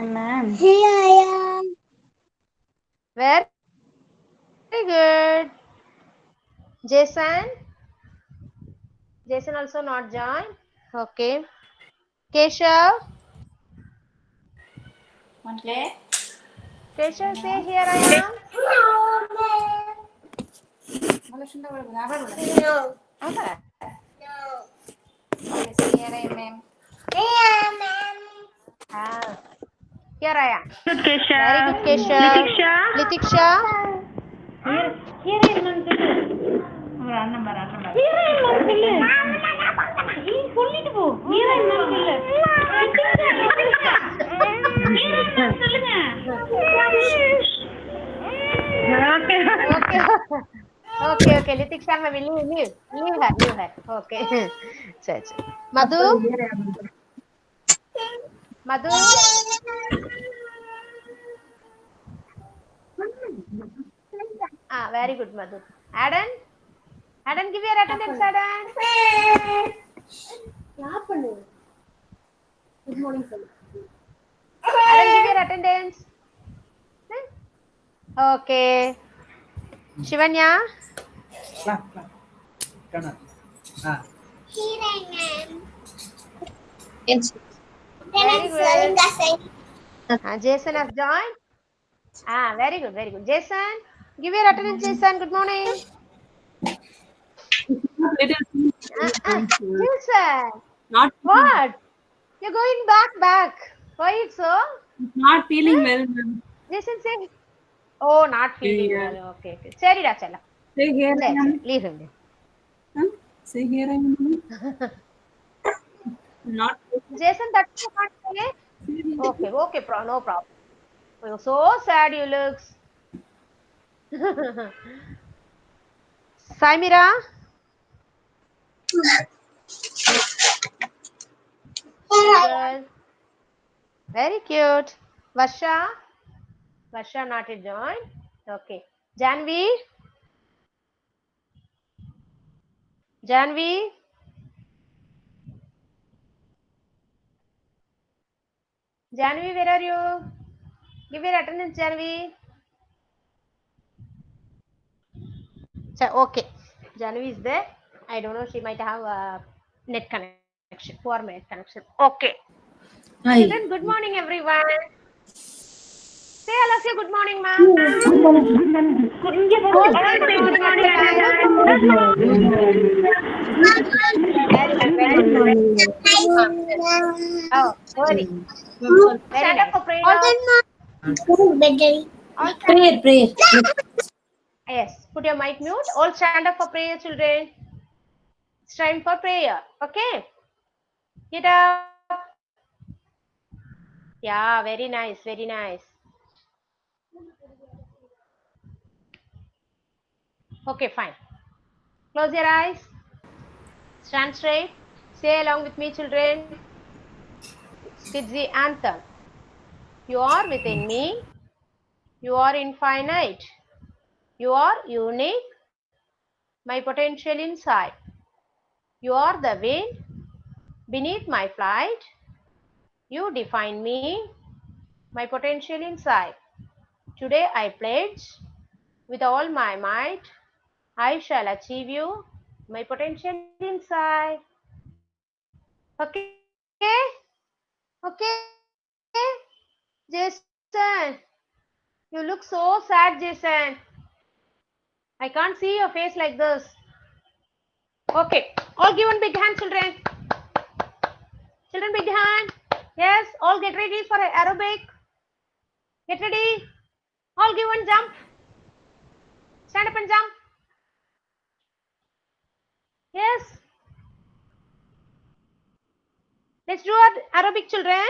ma'am. Here I am. Very good. Jason? Jason also not joined. Okay. Keshav? Okay. Keshav, say here I am. No. Okay. Okay, say here I am, ma'am. Here, ma'am. Ah, here I am. Good, Kesha. Very good, Keshav. Litiksha. Litiksha? Here I am, சொல்லிட்டு போ. Here I am சொல்லு. சொல்லுங்க. Okay. Litiksha, leave her. Okay. Sure. Madhu? Very good, Madhu. Adan, give your attendance, Adan. Good morning, sir. Adan, give your attendance. Okay. Shivanya? Here I am. Yes. Very good. Jason has joined. Very good. Jason, give your attendance, Jason. Good morning. Jason, Not what? You're going back. Why it's so? not feeling well, ma'am. Jason say, oh, not feeling well. Okay. Serida, chala. Say here I am. Leave him. Say here I am. Not. Jason, that's not okay. Okay, no problem. You're so sad, you looks. Saimira? Girl. Very cute. Varsha not yet joined. Okay. Janvi? Janvi, where are you? Give your attendance, Janvi. Okay. Janvi is there. I don't know. She might have a net connection. Poor net connection. Okay. Hi. Children, good morning, everyone. Say all of you good morning, ma'am. All say good morning at a time. Oh, sorry. Very nice. All Prayer. Yes, put your mic mute. All stand up for prayer, children. It's time for prayer. Okay. Get up. Yeah, very nice. Okay, fine. Close your eyes. Stand straight. Say along with me, children. Skidzy anthem. You are within me. You are infinite. You are unique. My potential inside. You are the wind beneath my flight. You define me. My potential inside. Today I pledge with all my might. I shall achieve you. My potential inside. Okay? Jason, you look so sad, Jason. I can't see your face like this. Okay, all give one big hand, children. Children, big hand. Yes, all get ready for aerobic. Get ready. All give one jump. Stand up and jump. Yes. Let's do our aerobic, children.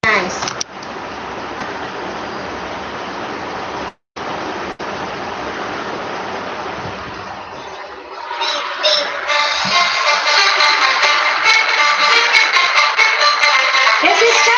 Nice. Yes, sister.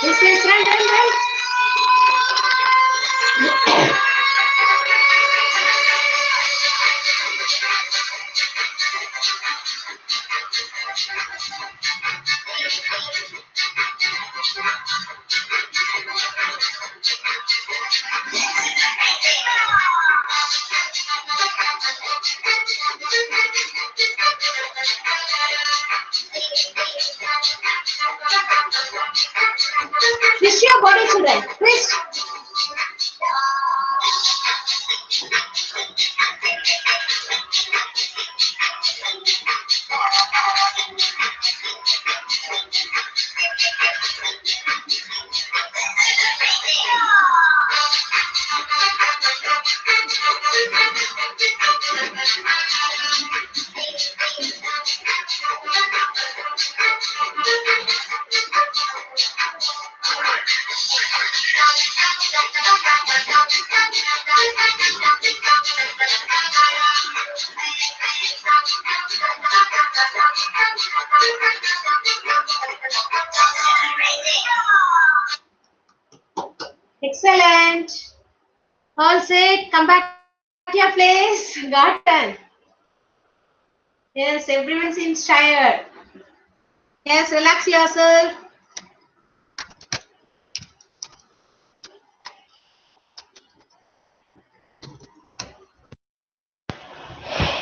Yes, run. Twist your body, children. Twist. Excellent. All set. Come back to your place. Garden. Yes, everyone seems tired. Yes, relax yourself.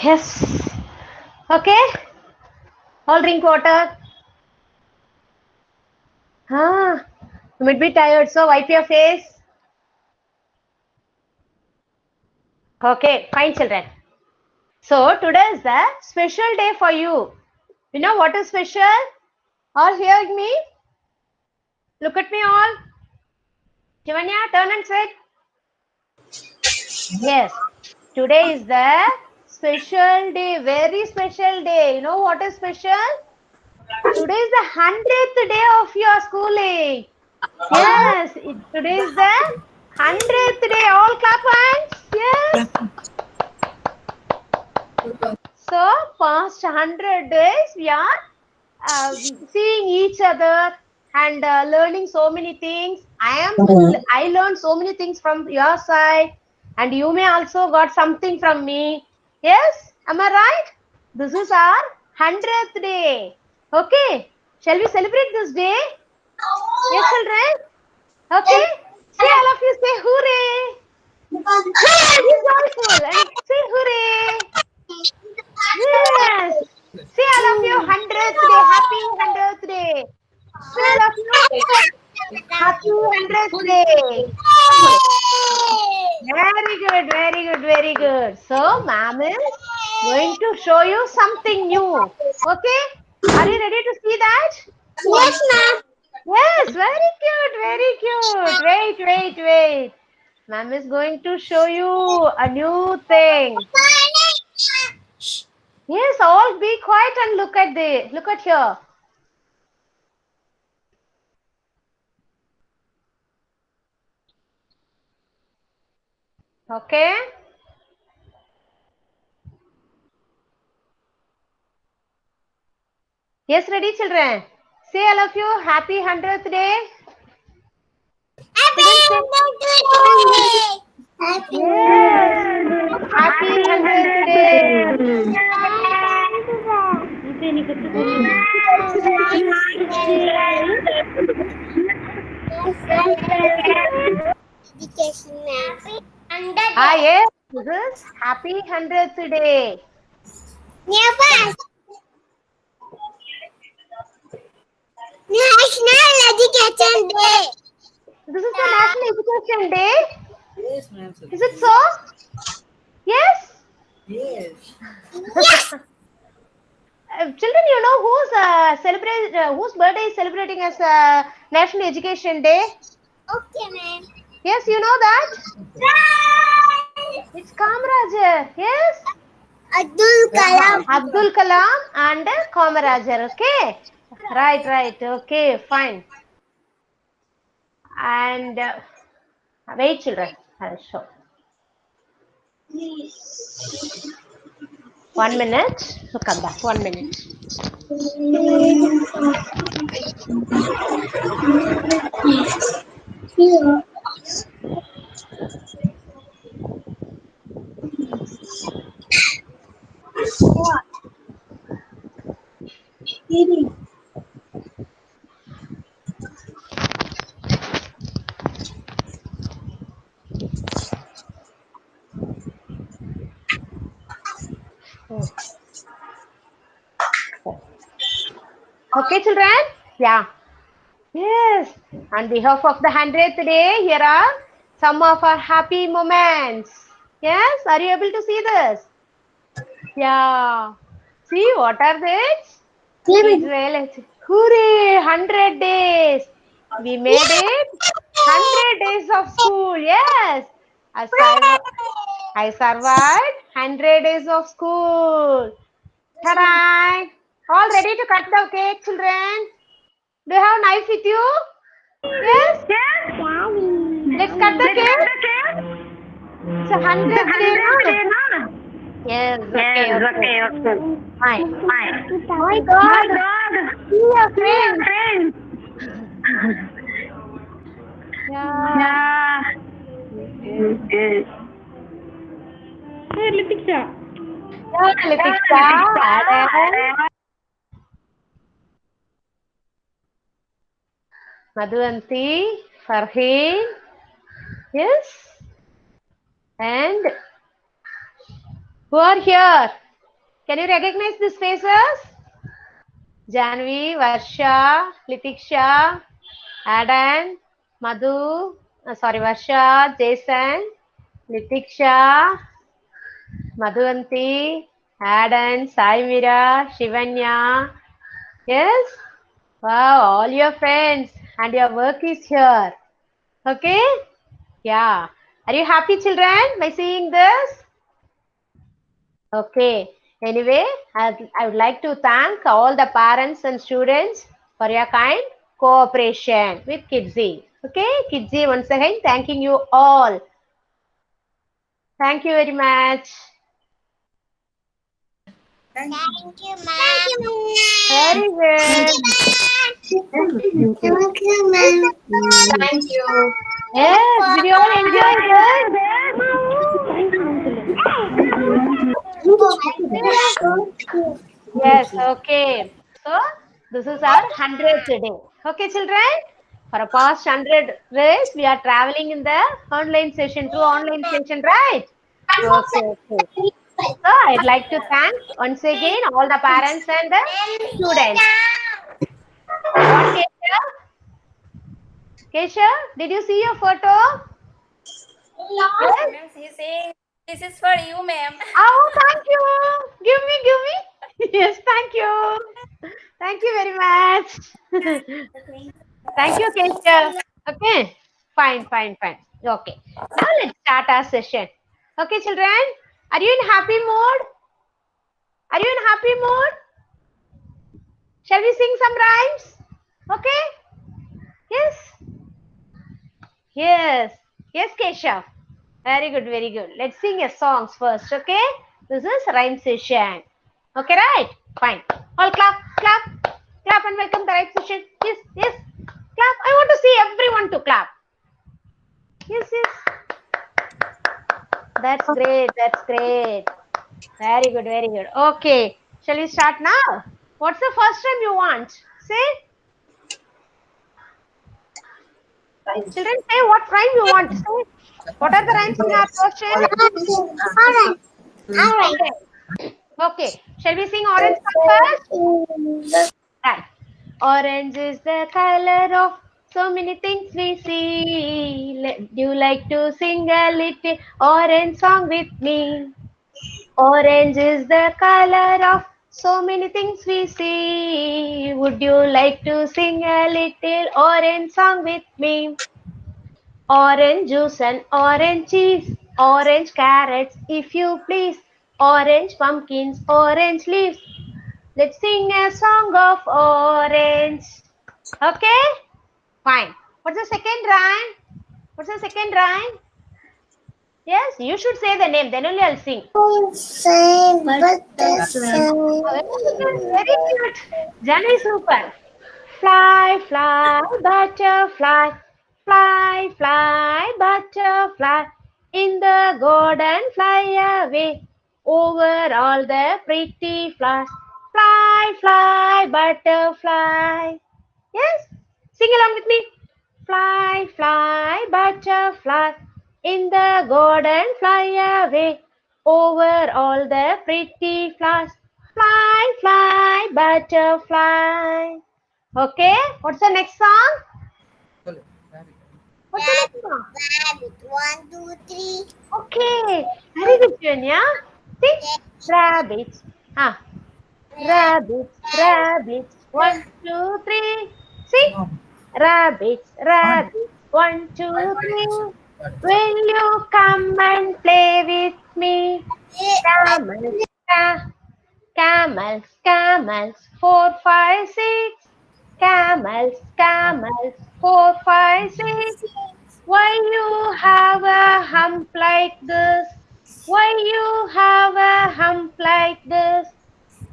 Yes. Okay. All drink water. You might be tired, so wipe your face. Okay, fine, children. So today is the special day for you. You know what is special? All hearing me? Look at me all. Shivanya, turn and sit. Yes, today is the special day, very special day. You know what is special? Today is the 100th day of your schooling. Yes, today is the 100th day. All clap hands. Yes. So, past 100 days, we are seeing each other and learning so many things. I learned so many things from your side, and you may also got something from me. Yes, am I right? This is our 100th day. Okay, shall we celebrate this day? Yes, children. Okay, say all of you say hooray. Be joyful and say hooray. Yes. Say all of you 100th day. Happy 100th day. Say all of you happy 100th day. Very good, very good, very good. So, ma'am is going to show you something new. Okay? Are you ready to see that? Yes, ma'am. Yes, very cute, very cute. Wait. Ma'am is going to show you a new thing. Yes, all be quiet and look at here. Okay? Yes, ready, children? Say all of you happy 100th day. Yes, happy 100th day. Yes, this is happy 100th day. National Education Day. This is the National Education Day. Yes, ma'am. Is it so? Yes? Yes. Children, you know whose birthday is celebrating as National Education Day? Okay, ma'am. Yes, you know that? It's Kamarajar. Yes? Kalam. Abdul Kalam and Kamarajar. Okay. Right. Okay, fine. And wait, children. I'll show. 1 minute. So come back. 1 minute. Okay, children? Yeah. Yes. On behalf of the 100th day, here are some of our happy moments. Yes. Are you able to see this? Yeah. See, what are these? Israel. Hooray! 100 days. We made it. 100 days of school. Yes. I survived 100 days of school. Ta-da! All ready to cut the cake, children? Do you have a knife with you? Yes? Let's cut the cake. It's a 100th day, no? Yes, okay. Fine. My God. See your friend. Yeah. Hey, Letiksha. Letiksha. Madhuvanti, Farheen. Yes. And who are here? Can you recognize these faces? Janvi, Varsha, Letiksha, Adan, Madhu, Varsha, Jason, Letiksha, Madhuvanti, Adan, Saimira, Shivanya. Yes? Wow, all your friends and your work is here. Okay? Yeah. Are you happy, children, by seeing this? Okay. Anyway, I would like to thank all the parents and students for your kind cooperation with Kidzi. Okay, Kidzi, once again, thanking you all. Thank you very much. Thank you, ma'am. Very good. Thank you, ma'am. Thank you. Yes, did you all enjoy this? Yes, okay. So, this is our 100th day. Okay, children? For a past 100 days, we are traveling in the online session, right? Okay. So, I'd like to thank once again all the parents and the students. What, Kesha? Kesha, did you see your photo? Yes? Ma'am, he's saying this is for you, ma'am. Oh, thank you. Give me. Yes, thank you. Thank you very much. Thank you, Kesha. Okay, fine. Okay, now let's start our session. Okay, children, are you in happy mood? Shall we sing some rhymes? Okay? Yes, Kesha. Very good. Let's sing a songs first, okay? This is rhyme session. Okay, right? Fine. All clap and welcome to the rhyme session. Yes. Clap. I want to see everyone to clap. Yes. That's great. Very good. Okay. Shall we start now? What's the first rhyme you want? Say. Children, say what rhyme you want. Say. What are the rhymes in our question? All right. Okay. Shall we sing orange song first? Right. Orange is the color of so many things we see. Would you like to sing a little orange song with me? Orange is the color of so many things we see. Would you like to sing a little orange song with me? Orange juice and orange cheese, orange carrots if you please. Orange pumpkins, orange leaves. Let's sing a song of orange. Okay? Fine. What's the second rhyme? What's the second rhyme? Yes, you should say the name, then only I'll sing. Sun, but the Very cute. Jani, super. Fly, fly, butterfly. Fly, fly, butterfly. In the garden, fly away. Over all the pretty flowers. Fly, fly, butterfly. Yes? Sing along with me. Fly, fly, butterfly. In the garden, fly away. Over all the pretty flowers. Fly, fly, butterfly. Okay, what's the next song? What's the next song? rabbit. 1, 2, 3. Okay, very good, Janya. See? Rabbits. Ah, rabbits, rabbits. 1, 2, 3. See? Rabbits, rabbits. 1, 2, 3. Will you come and play with me? Camels, camels, camels. 4, 5, 6. Camels, camels. 4, 5, 6. Why you have a hump like this? Why you have a hump like this?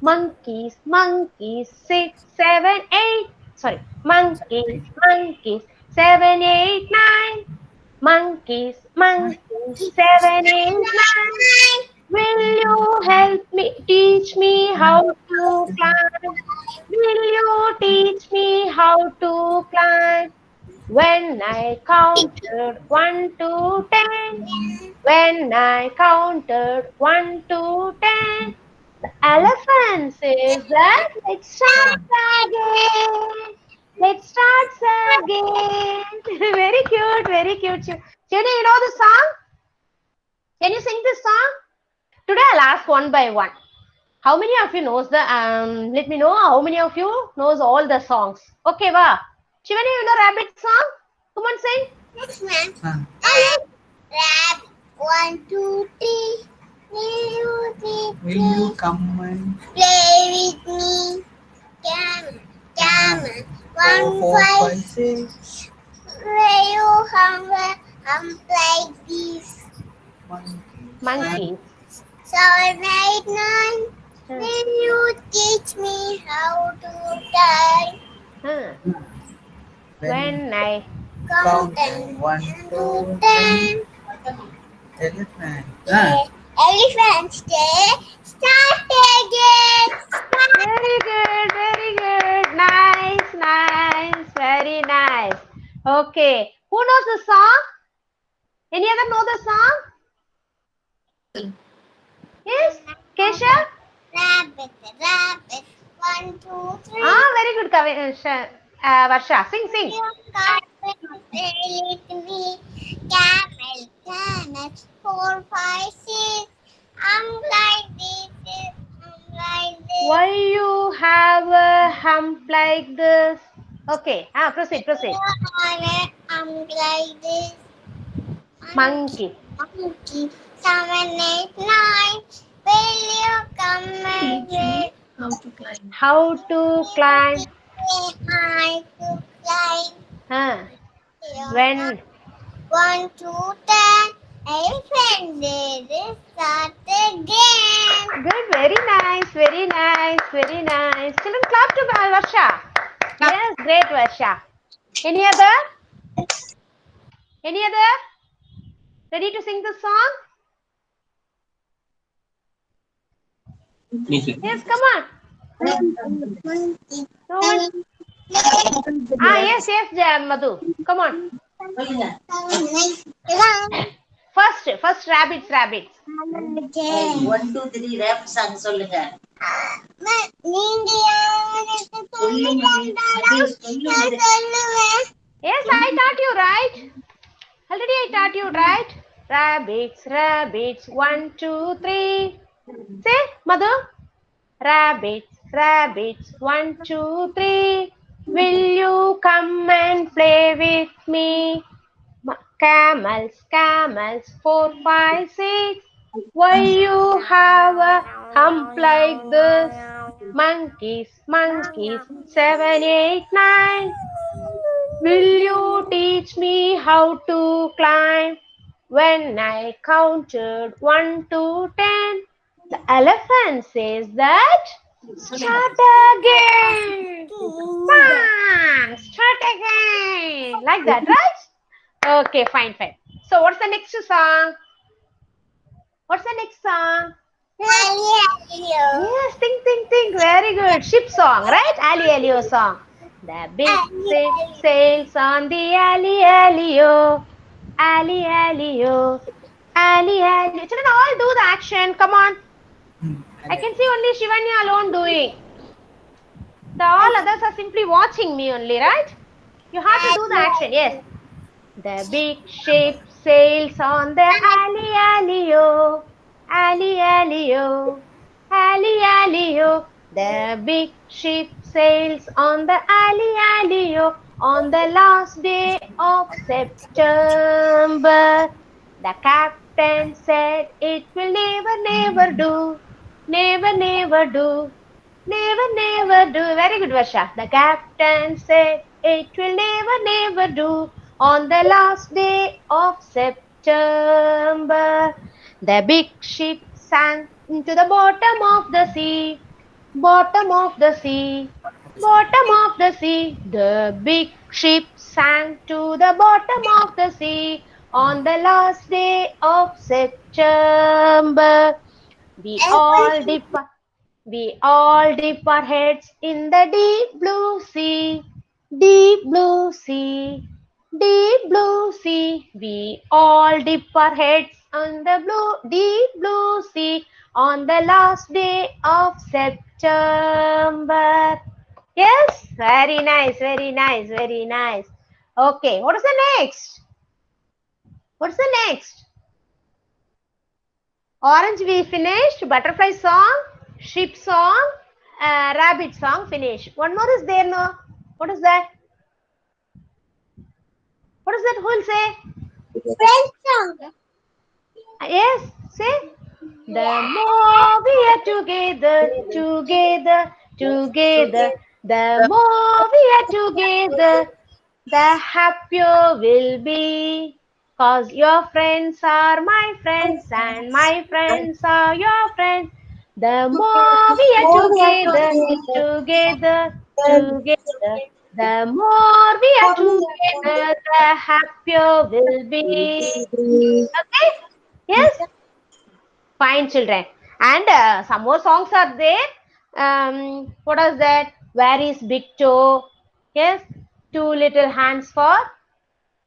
Monkeys, monkeys, 6, 7, 8. Sorry, monkeys, monkeys, 7, 8, 9. Monkeys, monkeys, 7, 8, 9. Will you help me, teach me how to climb? Will you teach me how to climb? When I counted 1 to 10, when I counted 1 to 10, the elephant says that let's start again. Let's start again. Very cute, very cute. Jenny, you know the song? Can you sing this song? Today I'll ask one by one. How many of you knows the let me know how many of you knows all the songs. Okay, va. Shivani, you know rabbit song? Come on, sing. Next one. Ah, Rabbit. 1, 2, 3. Will you come and Play with me. Camel, camel. 1, 4, 5. 5, 6. Will you hum like this? monkey. 7, 8, 9. Will you teach me how to die? When I Count Count 1 to to 10. 10. Elephant. Elephant stay. Start again. very good, very good. Nice, nice, very nice. Okay. Who knows the song? Any other know the song? Yes? Kesha? Rabbit, rabbit. 1, 2, 3. Ah, very good, Varsha. Sing, sing. Play with me. Camel, camel. 4, 5, 6. I'm like this. I'm like this. Why you have a hump like this? Okay. Proceed, proceed. I'm like this. Monkey. Monkey. 7, 8, 9. Will you come and play? How to climb? I to climb. Huh. When 1, 2, 10. Elephant did it start again. good, very nice, very nice, very nice. Children, clap to Varsha. Yes, great, Varsha. Any other? Any other? Ready to sing the song? Yes, come on. No one. Yes, yes, Madhu. Come on. First, rabbits, rabbits. 1, 2, 3 rap song சொல்லுங்க. Yes, I taught you, right? Already I taught you, right? Rabbits, rabbits, 1, 2, 3. Say, Madhu. Rabbits, rabbits, 1, 2, 3. Will you come and play with me? Camels, camels, 4, 5, 6. Why you have a hump like this? Monkeys, monkeys, 7, 8, 9. Will you teach me how to climb? When I counted 1 to 10, the elephant says that start again. Bang! Start again. Like that, right? Okay, fine, fine. So what's the next song? What's the next song? Yes. Yes, think. Very good. Ship song, right? Ali Alio song. The big ship sails on the Ali Alio. Ali Alio. Ali Alio. Children, all do the action. Come on. I can see only Shivanya alone doing. The all others are simply watching me only, right? You have to do the action. Yes. The big ship sails on the Ali Alio. Ali Alio. Ali Alio. The big ship sails on the Ali Alio on the last day of September. The captain said it will never do. Never do. Never do. Very good, Varsha. The captain said it will never do on the last day of September. The big ship sank into the bottom of the sea. Bottom of the sea. Bottom of the sea. The big ship sank to the bottom of the sea on the last day of September. We all dip our heads in the deep blue sea, deep blue sea, deep blue sea. We all dip our heads on the deep blue sea on the last day of September. Yes, very nice, very nice, very nice. Okay, what is the next? What's the next? Orange we finished, butterfly song, ship song, rabbit song finish. One more is there, no? What is that? What is that? Who will say? Friends song. Yes, say. The more we are together, the more we are together, the happier we'll be. Cause your friends are my friends and my friends are your friends. The more we are together, the more we are together, the happier we'll be. Okay? Yes? Fine, children. And some more songs are there. What is that? Where is big toe? Yes? Two little hands for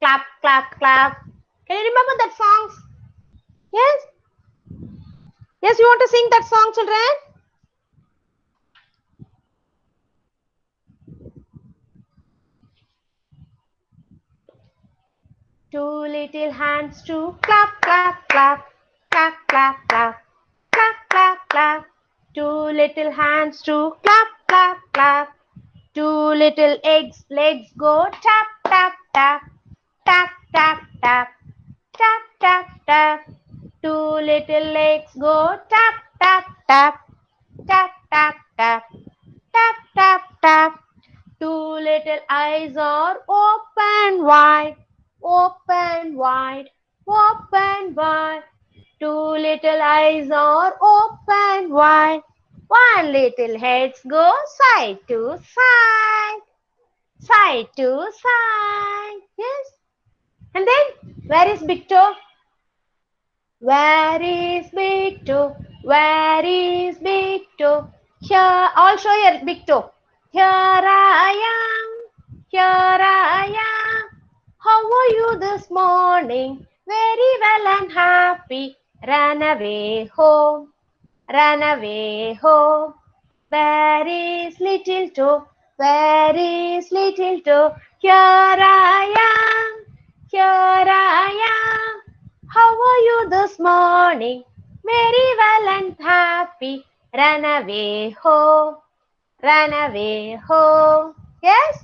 clap, clap, clap. Can you remember that songs? Yes? Yes, you want to sing that song, children? Two little hands to clap, clap, clap, clap, clap, clap, clap, clap, clap. Two little hands to clap, clap, clap. Two little legs go tap, tap, tap, tap, tap, tap, tap, tap, tap. Two little legs go tap, tap, tap, tap, tap, tap, tap, tap, tap. Two little eyes are open wide, open wide, open wide. Two little eyes are open wide. One little heads go side to side, side to side. Yes. And then, where is big toe? Where is big toe? Where is big toe? Here, all show your big toe. Here I am. Here I am. How are you this morning? Very well and happy. Run away home. Run away home. Where is little toe? Where is little toe? Here I am. Here I am. How are you this morning? Very well and happy. Run away home. Run away home. Yes?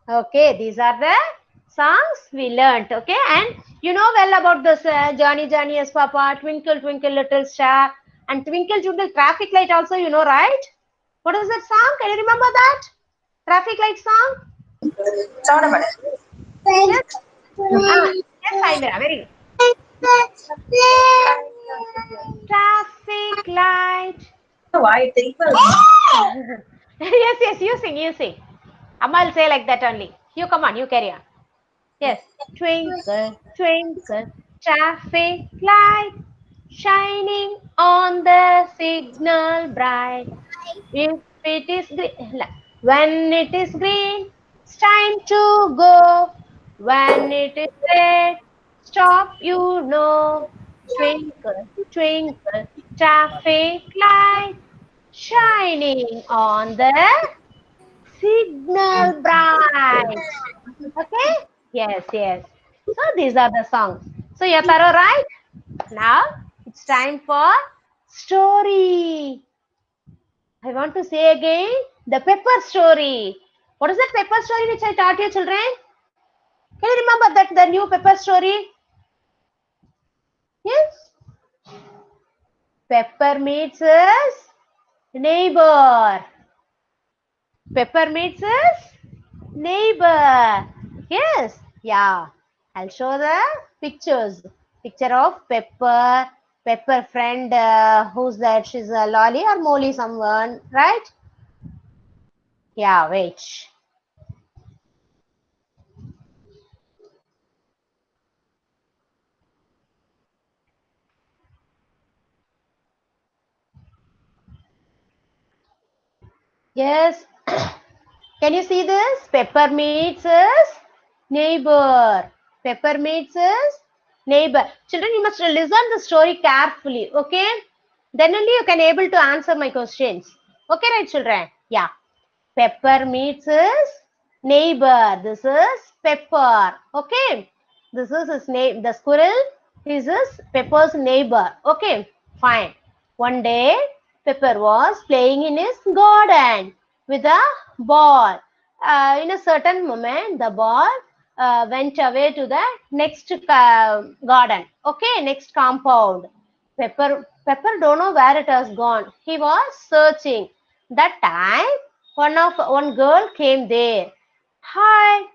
Okay, these are the songs we learnt. Okay, and you know well about this Johnny Johnny yes Papa, Twinkle Twinkle Little Star, and Twinkle Twinkle Traffic Light also, you know, right? What is that song? Can you remember that? Traffic light song? Yes. Yes, I know. Very good. Traffic light. Yes, yes, you sing, you sing. Amma will say like that only. You come on, you carry on. Yes. Twinkle, twinkle, traffic light, shining on the signal bright. If it is green, when it is green, it's time to go. When it is red, stop, you know. Twinkle, twinkle, traffic light, shining on the signal bright. Okay? Yes, yes. So these are the songs. So you're thorough, right? Now it's time for story. I want to say again the pepper story. What is that pepper story which I taught you, children? Can you remember that the new pepper story? Yes? Pepper meets his neighbor. Pepper meets his neighbor. Yes? Yeah. I'll show the pictures. Picture of Pepper. Pepper friend. Who's that? She's a Lolly or Molly someone. Right? Yeah, wait. Yes. Can you see this? Pepper meets his neighbor. Pepper meets his neighbor. Children, you must listen the story carefully. Okay? Then only you can able to answer my questions. Okay, right, children? Yeah. Pepper meets his neighbor. This is Pepper. Okay. This is his name. The squirrel is his Pepper's neighbor. Okay. Fine. One day, Pepper was playing in his garden with a ball. In a certain moment, the ball went away to the next garden. Okay, next compound. Pepper don't know where it has gone. He was searching. That time, one girl came there. Hi,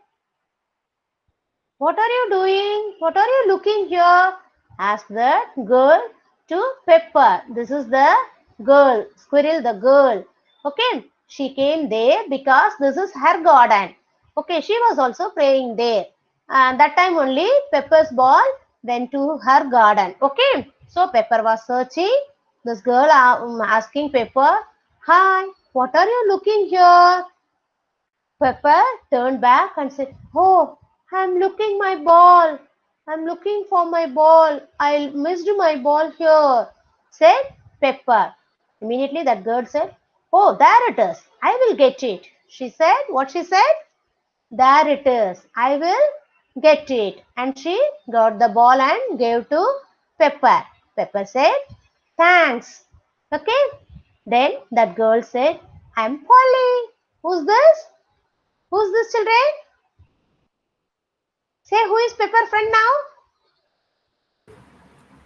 what are you doing? What are you looking here? Asked the girl to Pepper. This is the girl, squirrel, the girl. Okay, she came there because this is her garden. Okay, she was also playing there. And that time only Pepper's ball went to her garden. Okay, so Pepper was searching. This girl asking Pepper, hi, what are you looking here? Pepper turned back and said, oh, I'm looking my ball. I'm looking for my ball. I missed my ball here, said Pepper. Immediately that girl said, oh, there it is. I will get it. She said, what she said? There it is. I will get it. And she got the ball and gave to Pepper. Pepper said, thanks. Okay. Then that girl said, I'm Polly. Who's this? Who's this, children? Say, who is Pepper friend now?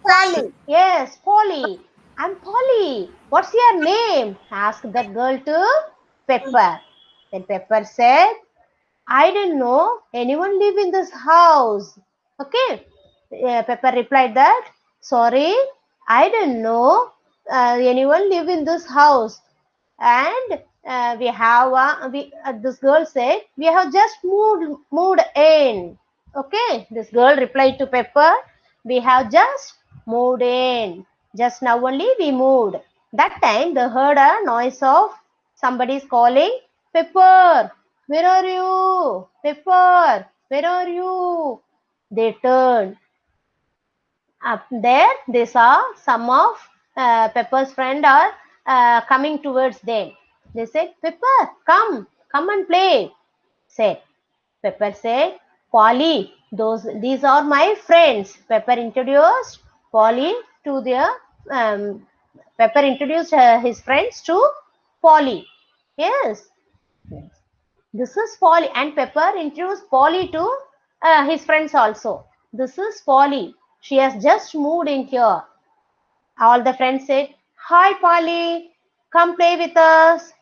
Polly. Yes, Polly. I'm Polly. What's your name? Asked that girl to Pepper. Then Pepper said, I didn't know anyone live in this house. Okay. Pepper replied that, sorry, I didn't know anyone live in this house. And we have this girl said, we have just moved in. Okay, this girl replied to Pepper, we have just moved in. Just now only we moved. That time they heard a noise of somebody's calling, Pepper, where are you? Pepper, where are you? They turned. Up there, they saw some of Pepper's friend are coming towards them. They said, Pepper, come and play. Said Pepper said, Polly, these are my friends. Pepper introduced Polly to their Pepper introduced his friends to Polly. Yes, this is Polly, and Pepper introduced Polly to his friends also. This is Polly. She has just moved in here. All the friends said, "Hi, Polly, come play with us.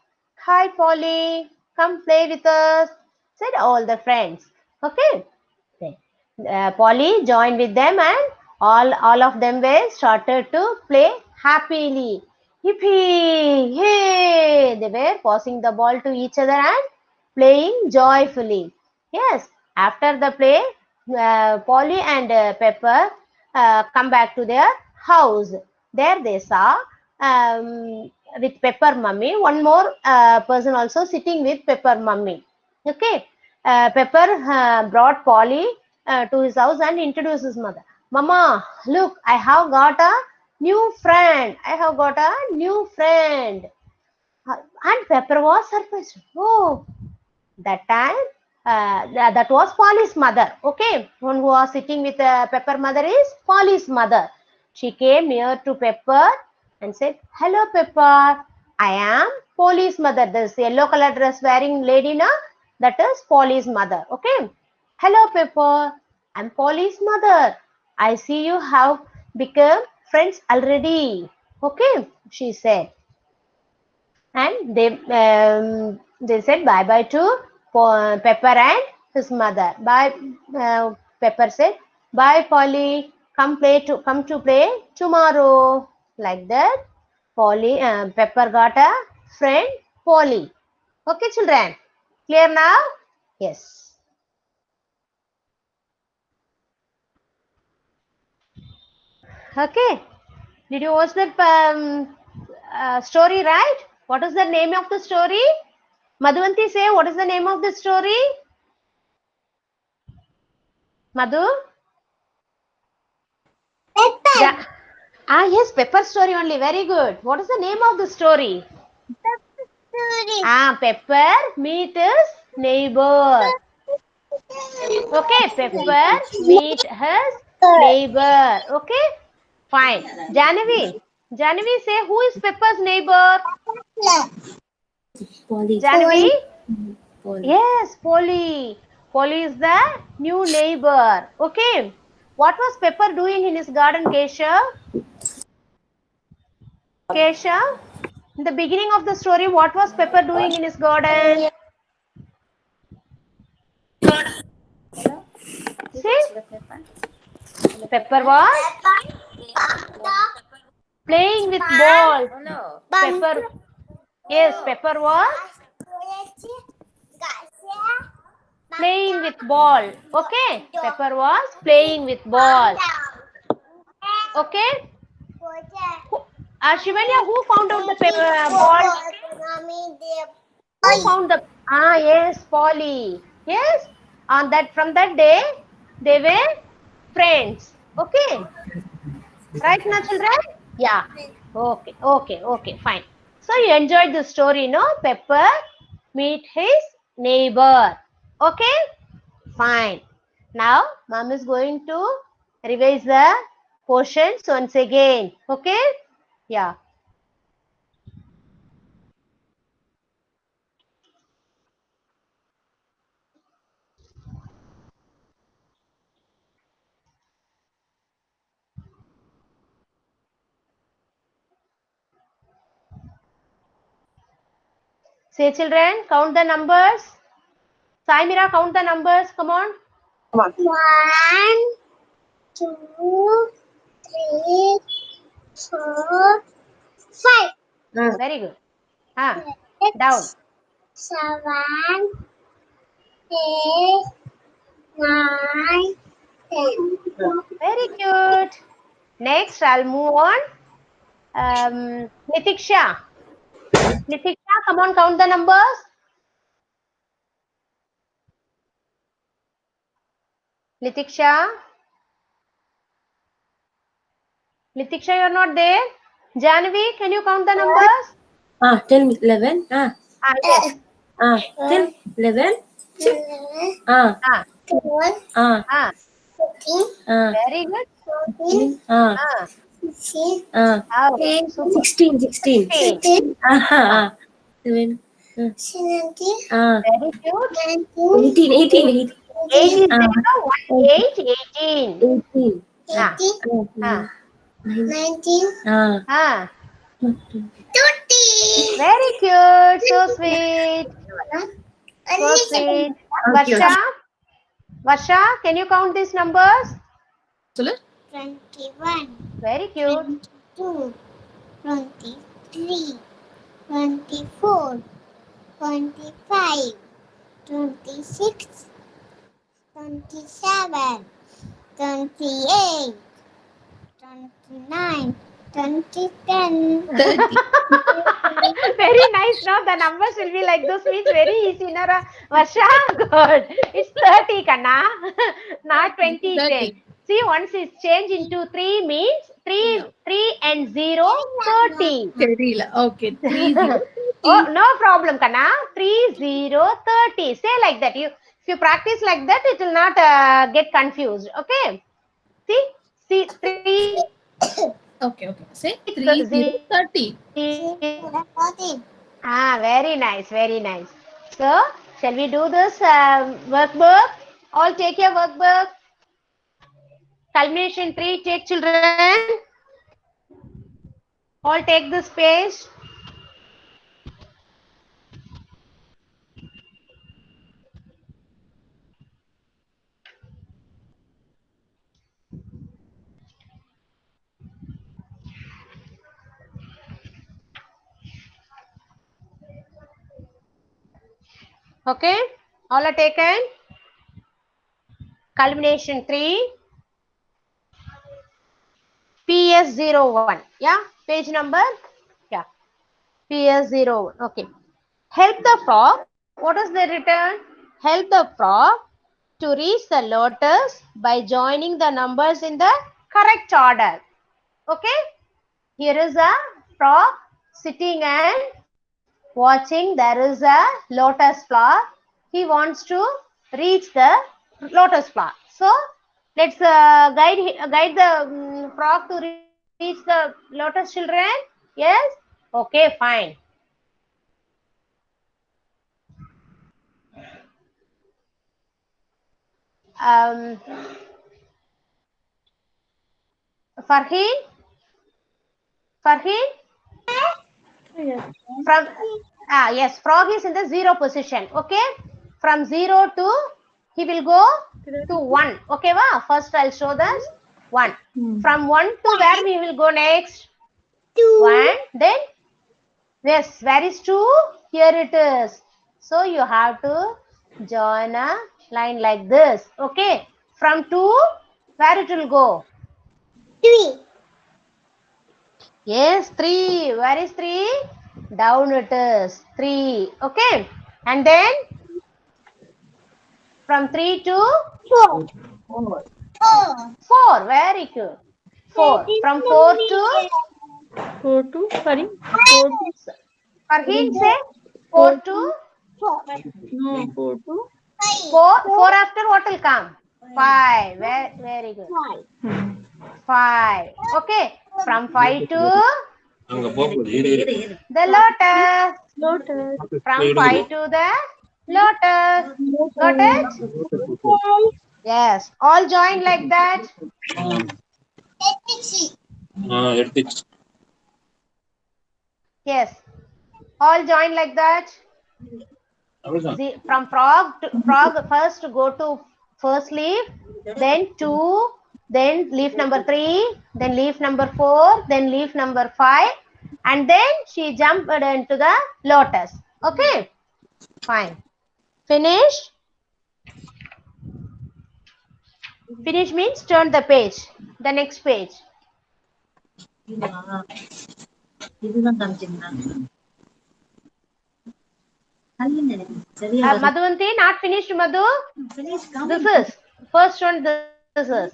Hi, Polly, come play with us," said all the friends. Okay. Polly joined with them, and all of them were started to play happily. Yippee! Hey! They were passing the ball to each other and playing joyfully. Yes, after the play, Polly and Pepper come back to their house. There they saw with Pepper mummy one more person also sitting with Pepper mummy. Okay, Pepper brought Polly to his house and introduced his mother. Mama, look, I have got a new friend. I have got a new friend. And Pepper was surprised. Oh, that time that was Polly's mother. Okay, one who was sitting with Pepper mother is Polly's mother. She came near to Pepper and said, "Hello, Pepper. I am Polly's mother." This yellow color dress wearing lady, na, that is Polly's mother. Okay. "Hello, Pepper. I'm Polly's mother. I see you have become friends already." Okay, she said. And they said bye bye to Pepper and his mother. Bye. Pepper said, "Bye, Polly. Come to play tomorrow." Like that, Pepper got a friend, Polly. Okay, children. Clear now? Yes. Okay. Did you watch that story, right? What is the name of the story? Madhuvanti, say what is the name of the story? Madhu? Pepper. Yeah. Yes, Pepper story only. Very good. What is the name of the story? Pepper. Pepper meet his neighbor. Okay, Pepper meet his neighbor. Okay, fine. Janavi, say who is Pepper's neighbor? Polly. Janavi? Polly. Yes, Polly. Polly is the new neighbor. Okay. What was Pepper doing in his garden, Kesha? Kesha? In the beginning of the story, what was Pepper doing in his garden? See? Pepper was playing with ball. Oh no. Pepper. Yes, Pepper was playing with ball. Okay. Pepper was playing with ball. Okay. Shivanya, who found out the paper ball? Who found the? Yes, Polly. Yes. From that day, they were friends. Okay. Right now, children? Yeah. Okay, fine. So you enjoyed the story, no? Pepper meet his neighbor. Okay? Fine. Now, mom is going to revise the portions once again. Okay? Yeah. Say, children, count the numbers. Saimira, count the numbers. Come on. 1, 2, 3, 4, 5. Very good. Down. 7, 8, 9, 10. Very good. Next, I'll move on. Nitiksha. Nitiksha, come on, count the numbers. Nitiksha. Nitiksha, you're not there. Janvi, can you count the numbers? 10, 11. Yes. 10, 11. 11, 12, 13, Very good. 14, 15, 16. 16. 18, 7. 17, Very good. 19, 18. 8 is Ah. there. 1, 8, 18. 18. Ah. 18, Ah. 19, Ah. 20. 20. Very cute. So sweet. So sweet. Varsha? Varsha, can you count these numbers? 21, Very cute. 22, 23, 24, 25, 26, 27, 28, 29, 10. Very nice. Now the numbers will be like those. Means very easy. No, Varsha, good. It's 30, Kanna. Not 20, 10. See, once it's changed into 3 means 3 and 0, 30. Okay, 30. Oh, no problem, Kanna. 3, 0, 30. Say like that. If you practice like that, it will not get confused. Okay. See, 3, Okay. Say 30, 30. 14. Ah, very nice, very nice. So, shall we do this workbook? All take your workbook. Culmination 3, take children. All take this page. Okay, all are taken. Culmination 3, PS01. Yeah, page number. Yeah, PS01. Okay. Help the frog. What is the return? Help the frog to reach the lotus by joining the numbers in the correct order. Okay. Here is a frog sitting and watching. There is a lotus flower. He wants to reach the lotus flower. So let's guide the frog to reach the lotus, children. Yes. Okay. Fine. Um, Farheen. Farheen. From yes, frog is in the 0 position. Okay, from 0 to he will go to 1. Okay, first I'll show this 1. From 1 to where we will go next? 1. Then yes, where is 2? Here it is. So you have to join a line like this. Okay, from 2 where it will go? 3. Yes, 3. Where is 3? Down it is. 3. Okay. And then from 3 to 4. 4. Very good. 4. From 4 to 4 to, sorry. Farheen say 4 to 4. No, 4 to 4 after what will come? 5. Very good. 5. Okay. From 5 to the lotus. From 5 to the lotus. Got it? Yes. All join like that. Yes. All join like that. From frog to frog, first go to first leaf, then 2, then leaf number 3, then leaf number 4, then leaf number 5, and then she jumped into the lotus. Okay, fine. Finish. Finish means turn the page. The next page. இதுதான் காமிச்சீங்களா? Madhuvanti, not finished, Madhu. Finish, This is first one. This is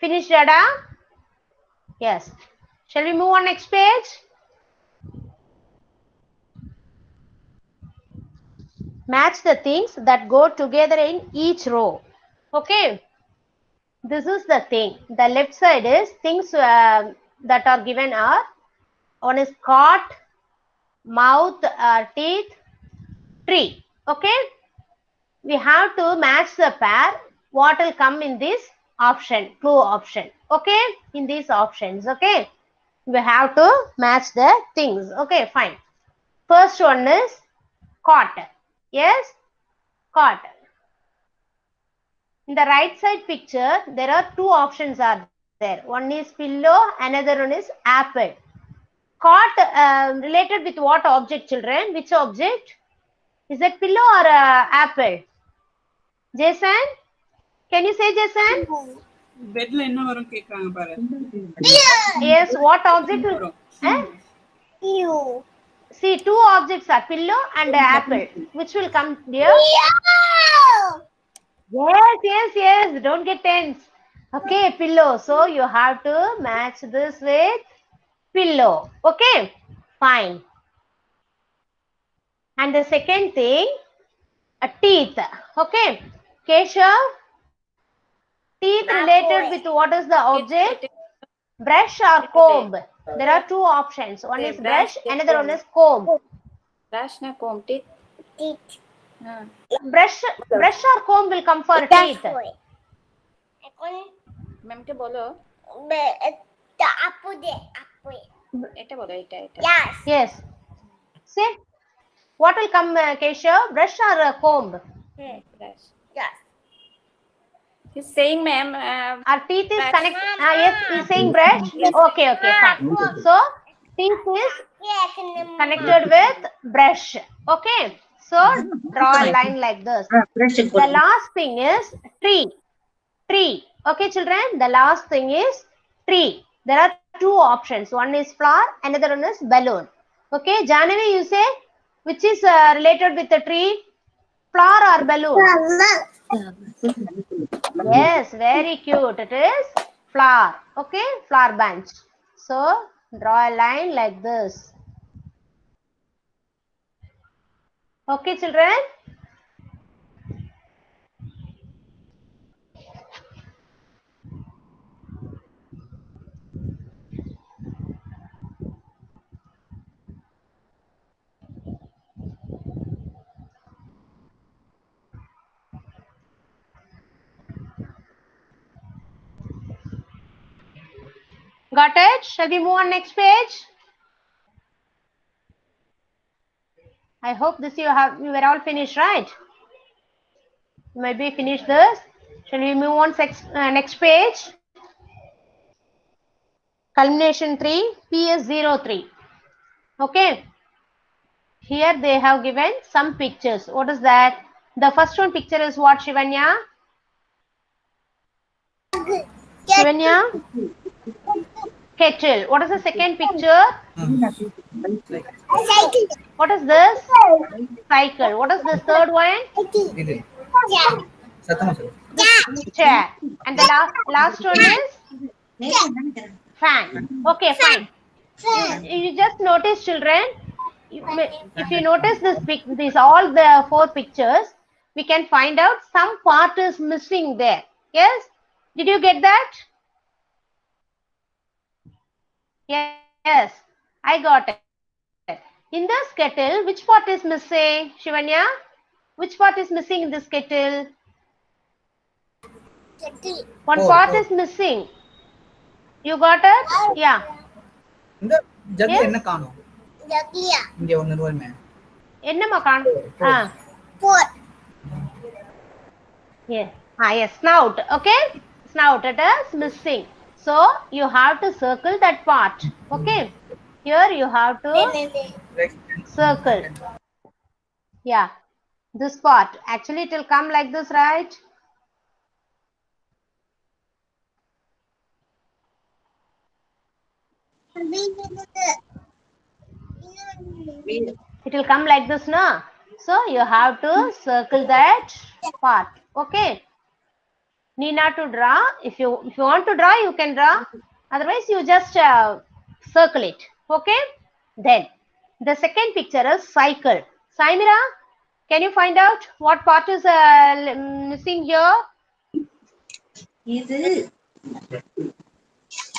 finished, Dada. Yes. Shall we move on next page? Match the things that go together in each row. Okay. This is the thing. The left side is things that are given are, one is cot, mouth, teeth, tree. Okay, we have to match the pair. What will come in this option, clue option? Okay, in these options. Okay, we have to match the things. Okay, fine. First one is cot. Yes, cot. In the right side picture, there are two options are there. One is pillow, another one is apple. Cot related with what object, children? Which object? Is that pillow or apple? Jason? Can you say, Jason? பெட்ல என்ன வரும் கேக்குறாங்க பாரு. Yes, what object? You. See, two objects are pillow and apple. Which will come here? Yes. Don't get tense. Okay, pillow. So you have to match this with pillow. Okay, fine. And the second thing, a teeth. Okay, Keshav, teeth related with what is the object? Brush or comb? There are two options. One is brush, another one is comb. Brush na comb, teeth. Teeth. Brush or comb will come for teeth. Ma'am ke bolo. Eta bolo, eta. Yes. Yes. Say, what will come, Keshav? Brush or comb? Brush. Yes. He's saying, ma'am. Our teeth is Brush. connected. Yes, he's saying brush. Okay, fine. So teeth is connected with brush. Okay, so draw a line like this. The last thing is tree. Okay, children, the last thing is tree. There are two options. One is flower, another one is balloon. Okay, Janavi, you say which is related with the tree? Flower or balloon? Yes, very cute. It is flower. Okay, flower bunch. So draw a line like this. Okay, children. Got it? Shall we move on next page? I hope this you were all finished, right? Maybe finish this. Shall we move on next page? Culmination 3, PS03. Okay. Here they have given some pictures. What is that? The first one picture is what, Shivanya? Shivanya? Kettle. What is the second picture? What is this? Cycle. What is the third one? Chair. And the last one is fan. Okay, fine. You just notice, children. If you notice this all the four pictures, we can find out some part is missing there. Yes? Did you get that? Yes, I got it. In this kettle, which part is missing, Shivanya? Which part is missing in this kettle? One part is missing. You got it? Yeah. இந்த jug என்ன காணோம்? Jaglia. இங்க ஒன்னு வருமே. என்னமா காணோம்? Yes. Yes, snout. Okay? Snout, it is missing. So you have to circle that part. Okay? Here you have to circle. Yeah. This part. Actually it will come like this, right? It will come like this, no? So you have to circle that part. Okay? Need not to draw. If you want to draw, you can draw. Otherwise, you just circle it. Okay? Then the second picture is cycle. Saimira, can you find out what part is missing here?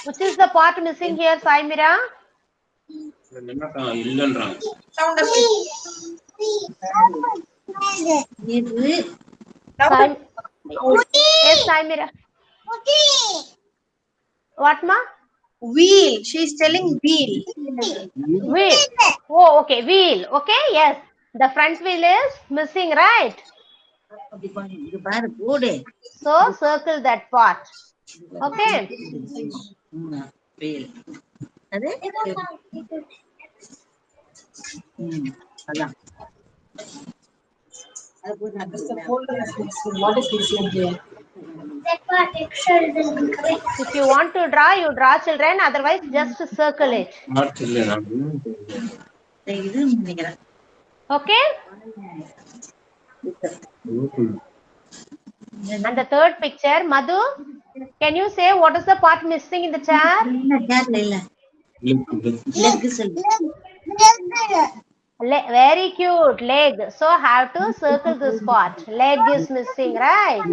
Which is the part missing here, Saimira? இது Yes, Saimira. What, ma? Wheel. She is telling wheel. Wheel. Oh, okay. Wheel. Okay. Yes. The front wheel is missing, right? இது பாரு போடு. So circle that part. Okay. Wheel. அது அதான். What is this here? If you want to draw, you draw, children. Otherwise, just circle it. இது நினைக்கிறேன். Okay. And the third picture, Madhu, can you say what is the part missing in the chair? இல்ல leg சொல்லு. Very cute. Leg. So have to circle this part. Leg is missing, right?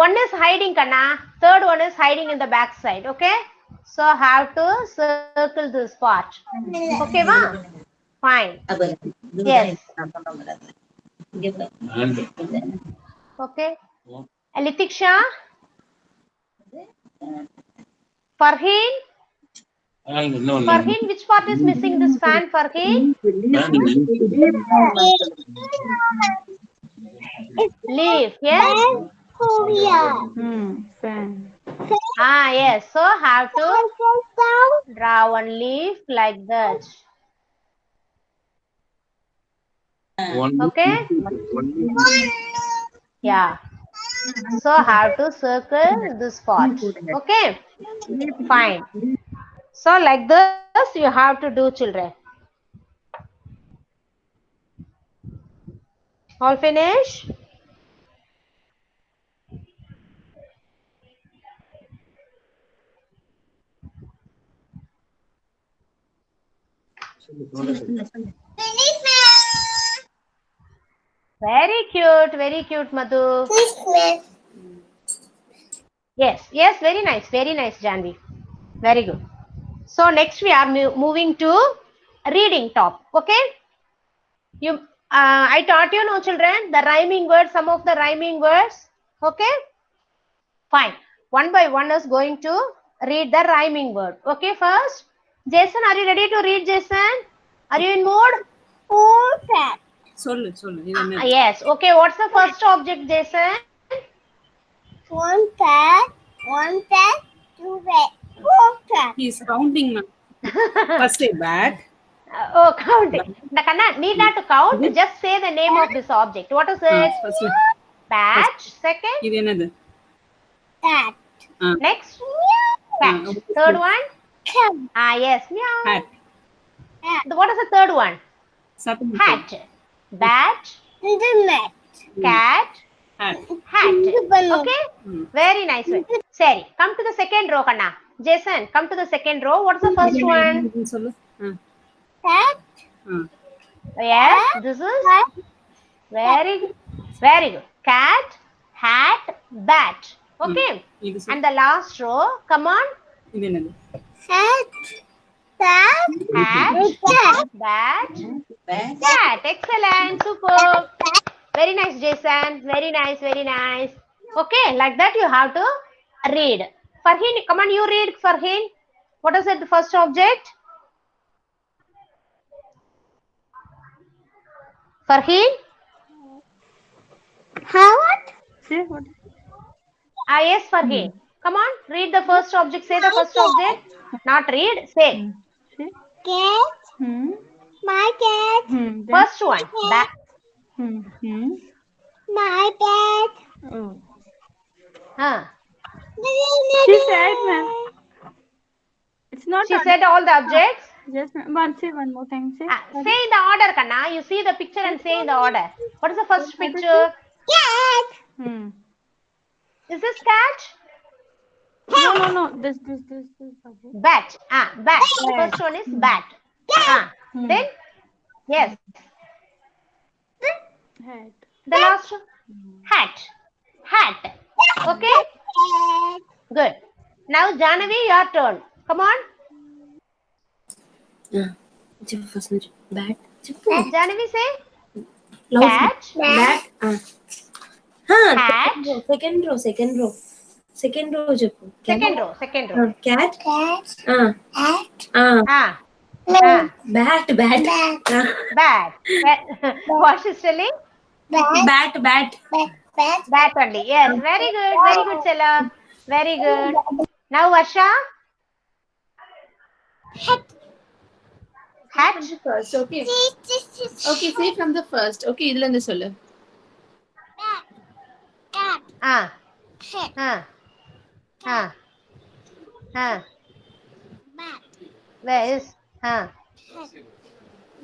One is hiding, Kanna. Third one is hiding in the back side. Okay. So have to circle this part. Okay, ma? Fine. Yes. Okay. Litiksha. Farheen. Farheen, which part is missing in this fan, Farheen? Leaf. Yes. Yes. So have to draw one leaf like that. Okay. Yeah. So have to circle this part. Okay. Fine. So like this you have to do, children. All finish? Very cute, Madhu. Yes, very nice, Janvi. Very good. So next we are moving to reading top. Okay. I taught you, no, children, the rhyming words, some of the rhyming words. Okay. Fine. One by one is going to read the rhyming word. Okay, first. Jason, are you ready to read, Jason? Are you in mood? சொல்லு இது என்ன? Yes. Okay, what's the first object, Jason? One pack, two pack, four pack. He is counting now. First a bat. Counting. The Kanna need not to count. Just say the name of this object. What is it? First Bat. Second. இது என்னது? Cat. Next. Cat. Third one. Yes. Meow. Hat. What is the third one? சத்தம். Hat. Bat. The mat. Cat. Hat. Hat. Okay. Very nice one. Seri. Come to the second row, Kanna. Jason, come to the second row. What's the first one? சொல்லு. Cat. Yes. This is very good. Cat. Hat. Bat. Okay. இது சொல்லு. And the last row. Come on. இது என்னது? Hat. Cat. Hat. Bat. Cat. Excellent. Super. Very nice, Jason. Very nice. Okay. Like that you have to read. Farheen, come on, you read, Farheen. What is it, the first object? Farheen? What? Yes, Farheen. Come on, read the first object. Say the first object. Not read, say. Cat. My cat. First one. Bat. My cat. She said, ma'am. It's not. She said all the objects. Just say one more time. Say. Say in the order, Kanna. You see the picture and say in the order. What is the first picture? Cat. Is this cat? No. This. Bat. Bat. The first one is bat. Then, yes. Hat. The last one, hat. Okay. Good. Now, Janavi, your turn. Come on. చెప్పు first నుంచి bat చెప్పు Janavi say loud cat, bat hat, second row చెప్పు second row, second row. Cat cat, hat, Ah, bat bat, bad. What she's telling? Bat bat, Bat only. Yes, very good, Chella. Very good. Now Varsha. Hat. First, okay. Okay, say from the first. Okay, இதுல இருந்து சொல்லு. cat, Ah, hat, ah, ah, ah. bat, Where is? Ah.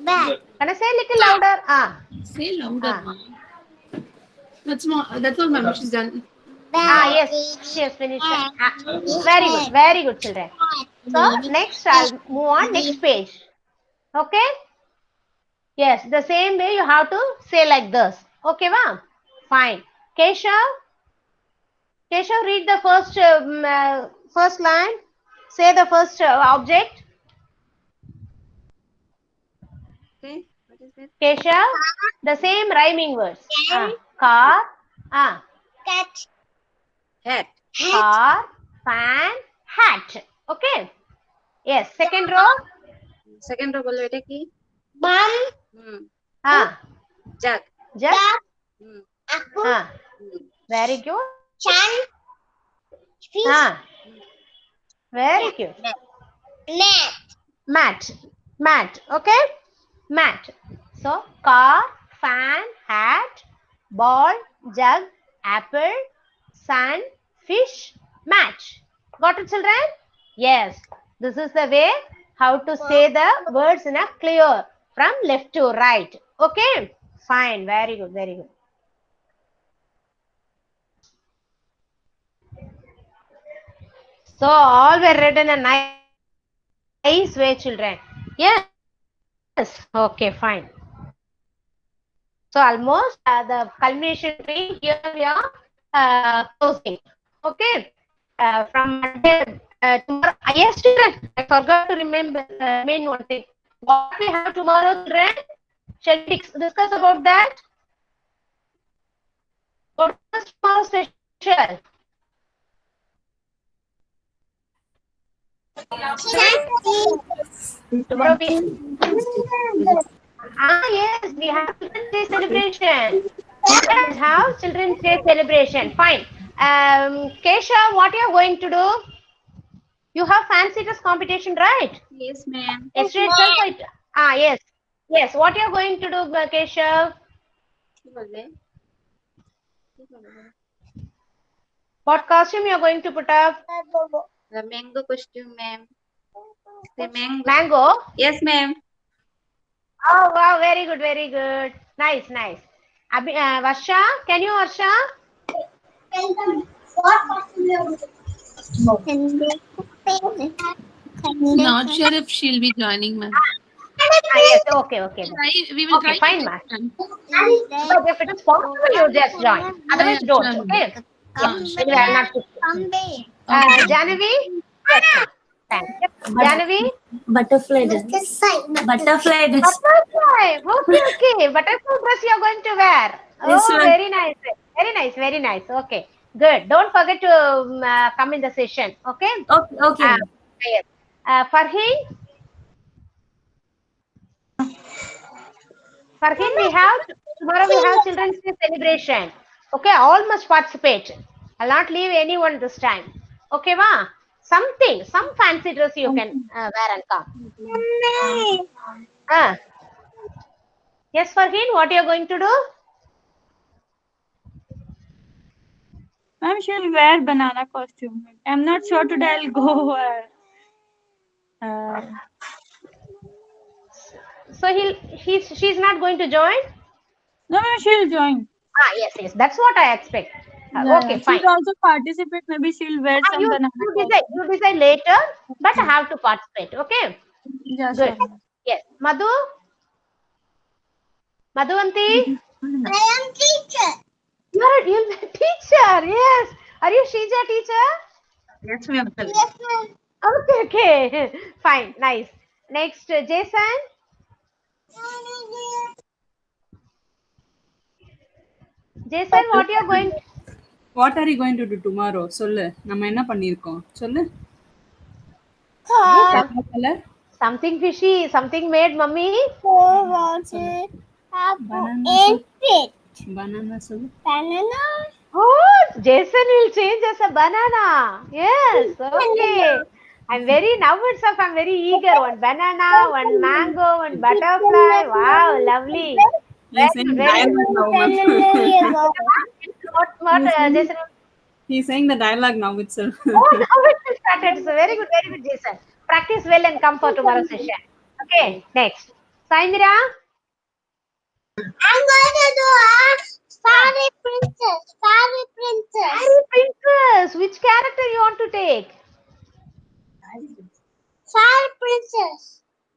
bat, Can I say a little louder? Ah. Say louder. Ah. Ma. That's all, ma'am. She's done. Ah, yes, she has finished. Ah, very good, children. So next, I'll move on next page. Okay. Yes, the same way you have to say like this. Okay, va? Fine. Keshav, read the first line. Say the first object. Okay. What is it? Keshav, the same rhyming words. Car, cat, Hat. car, fan, hat. Okay. Yes, second row. Second row বলো এটা কি? bum, Jug. Just. apple, Very good. chan, fish, Very good. net, Mat. Okay. Mat. So car, fan, hat, ball, jug, apple, sun, fish, mat. Got it, children? Yes. This is the way how to say the words in a clear from left to right. Okay. Fine. Very good. Very good. So all were read in a nice way, children. Yes. Okay, fine. So almost the culmination tree here we are closing. Okay. From Monday tomorrow. Yes, children. I forgot to remember main one thing. What we have tomorrow, children? Shall we discuss about that? What is tomorrow's special? Tomorrow yes, we have Children's Day celebration. Let's have Children's Day celebration. Fine. Kesha, what you are going to do? You have fancy dress competition, right? Yes, ma'am. Yesterday itself, yes. Yes, what you are going to do, Kesha? কি বললে? What costume you are going to put up? The mango costume, ma'am. The mango. Mango? Yes, ma'am. Oh, wow, very good, very good. Nice. Varsha, can you, Varsha? Not sure if she'll be joining, ma'am. Yes, okay. We will Okay, try. fine, ma'am. But if it is possible, you just join. Otherwise, don't. Okay. Maybe I'll not keep you. Janavi? Yes, ma'am. Thanks. Janavi? butterfly dress. Butterfly. Okay. Butterfly dress you are going to wear. Yes, Oh, ma'am. very nice. Okay. Good. Don't forget to come in the session. Okay. Okay. Yes. Farheen, tomorrow we have Children's Day celebration. Okay, all must participate. I'll not leave anyone this time. Okay, ma? Some fancy dress you can wear and come. Yes, Farheen, what you are going to do? Ma'am, she'll wear banana costume. I'm not sure today I'll go. So she's not going to join? No, ma'am, she'll join. Yes. That's what I expect. Okay, fine. She'll also participate. Maybe she'll wear some banana costume. You decide later, but I have to participate. Okay. Yeah, Good. sure. Yes. Madhuvanti? I am teacher. You're a teacher. Yes. Are you Shija teacher? Yes, ma'am. Yes, ma'am. Okay. Fine. Nice. Next, Jason. Jason, what you are going to... What are you going to do tomorrow? சொல்லு நம்ம என்ன பண்ணிருக்கோம் சொல்லு. Color? Something fishy, something made mummy. Banana சொல்லு. Banana. Oh, Jason will change as a banana. Yes, okay. I'm very eager. One banana, one mango, one butterfly. Wow, lovely. He's saying dialogue now. What Jason? He's saying the dialogue now itself. Oh, now it started. So very good, Jason. Practice well and come for tomorrow's session. Okay, next. Saimira? I'm going to do a fairy princess. Fairy princess. Fairy princess. Which character you want to take? Fairy princess.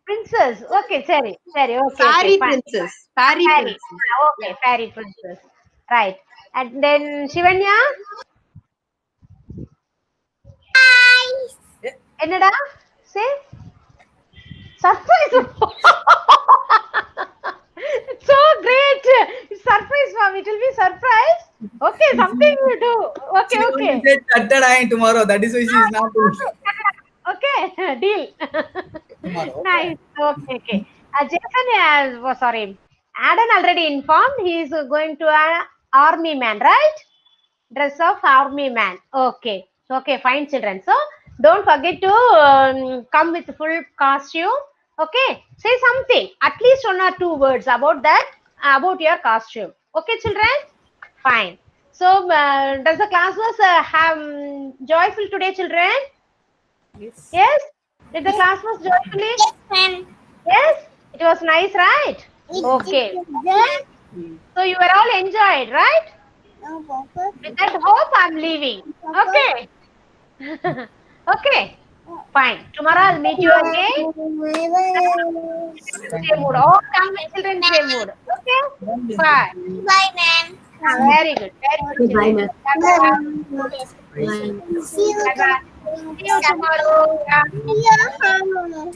Princess. Okay, sorry. Okay. Fairy fine. princess. Fairy Fairy. princess. Okay, fairy princess. Right. And then Shivanya? Enada? Say? Surprise! It's so great! It's surprise, mom. It will be surprise. Okay, something you do. Okay. She said Tattada tomorrow. That is why she is not doing. Okay, deal. Tomorrow. Nice. Okay. Jason, sorry. Adam already informed he is going to an army man, right? Dress of army man. Okay, fine, children. So don't forget to come with full costume. Okay, say something, at least 1 or 2 words about that, about your costume. Okay, children, fine. So does the class was have joyful today, children? Yes. Did the class was joyfully? Yes, ma'am. Yes, it was nice, right? Okay. So you were all enjoyed, right? With that hope, I'm leaving. Okay. Okay. Fine. Tomorrow I'll meet you again. Same mood. All come children, same mood. Okay. Bye. Bye, ma'am. Very good. Bye, ma'am. See you See you tomorrow. tomorrow.